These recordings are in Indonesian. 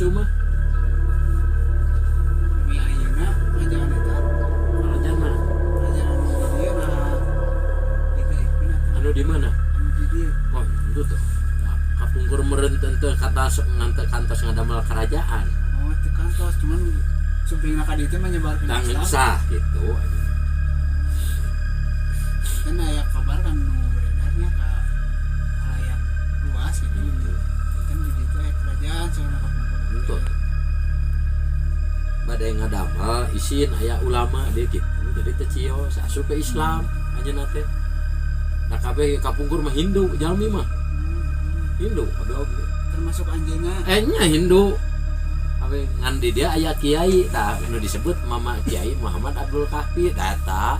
kusuma. Tapi ayeuna kerajaan eta Kerajaan mana? kerajaan anu di dieu lah digaekeun atuh Anu di mana? anu di dieu. Oh, itu tuh. Kapungkur meureun teu kantos ngadamel kerajaan. Oh teu kantos cuman supingna ka dieu teh menyebarkeun Tanggung sah gitu. kan aya kabar kan nu beredarnya ka halayak luas gitu kan di ditu aya kerajaan soalna kapungkur Itu. Badai ngadamel isin aya ulama dia gitu. Jadi teu cios asup ke Islam anjeunna teh. Nah kabeh kapungkur mah Hindu, jalmi mah Hindu kabeh oge. termasuk anjeunna Nya Hindu. Kabeh ngan di dia aya kiai, tah nu disebut Mama Kiai Muhammad Abdul Kahfi data.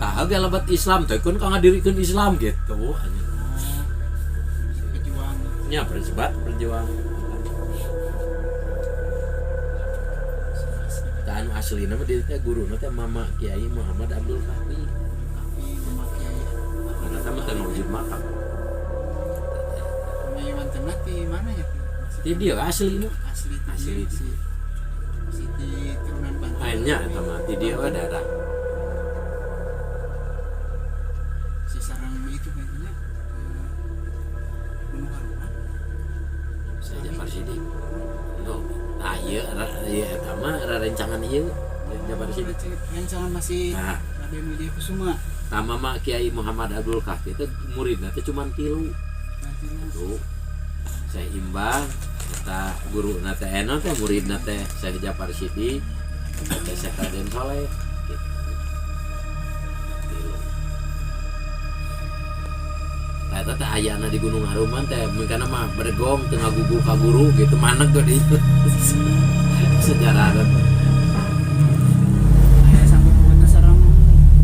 Tah oge lebat Islam teh kun ka ngadirikeun Islam gitu anjeunna. pejuang Nya berjuang. Tah anu aslina mah dia teh guruna teh Mama Kiai Muhammad Abdul Kahfi. tapi memakai Karena teh mah teu wujud makam. mantenna ti mana ya Di dia asli nu. asli Asli sih si di turunan Banten Nya eta mah di dia we daerah. si sarang itu kayaknya Gunung Haruman Saya Jafar Sidik. Tuh, nah ieu eta mah rencangan ieu Jafar Sidik. rancangan masih Nah, Raden Wijaya Kusuma nama mah Kiai Muhammad Abdul Kahfi itu muridna teh cuman 3. nanti Tuh. Saya imbang eta guruna teh eno teh muridna teh Syekh Jafar Sidik, teh Syekh Raden Saleh gitu. 3. Nah, eta teh ayana di Gunung Haruman teh mungkin mah bergong teu ngagugu ka guru gitu maneg tuh di sejarah teh. aya sanggup pokoknya sarang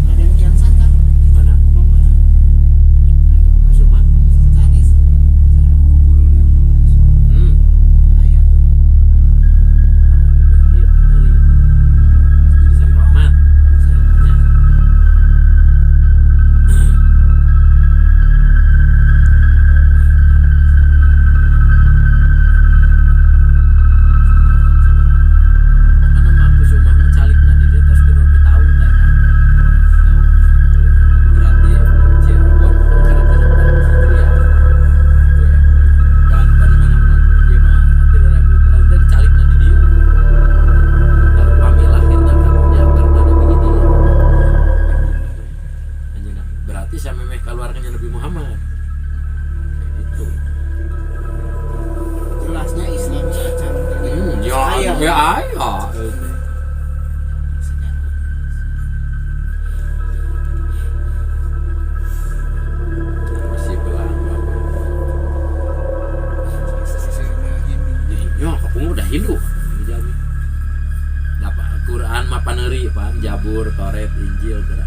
Raden Kian Santang Mana? mama Kusuma. Tanis sarang gurunya aya tuh Iya, betul. Syekh Rahmat. Nya. Pokoknya mah Kusuma mah calikna di dia terus dirobi tahu teh. Berarti Cirebon gara-gara Satria. Banten mana-mana ieu mah 3000 tahun teh calikna di dieu. Nah, pami lahirna karunya karena Nabi itu. Anjeunna berarti samemeh keluarganya Nabi Muhammad. Gitu. jelasnya Islam sacan Ya, aya ya aya. sejarah Masih Belanda. sesisirna Hindu Ya, kapung udah Hindu. Dijamin. Dapat Quran mah paneuri, Pak. Jabur, Toret, Injil, geura.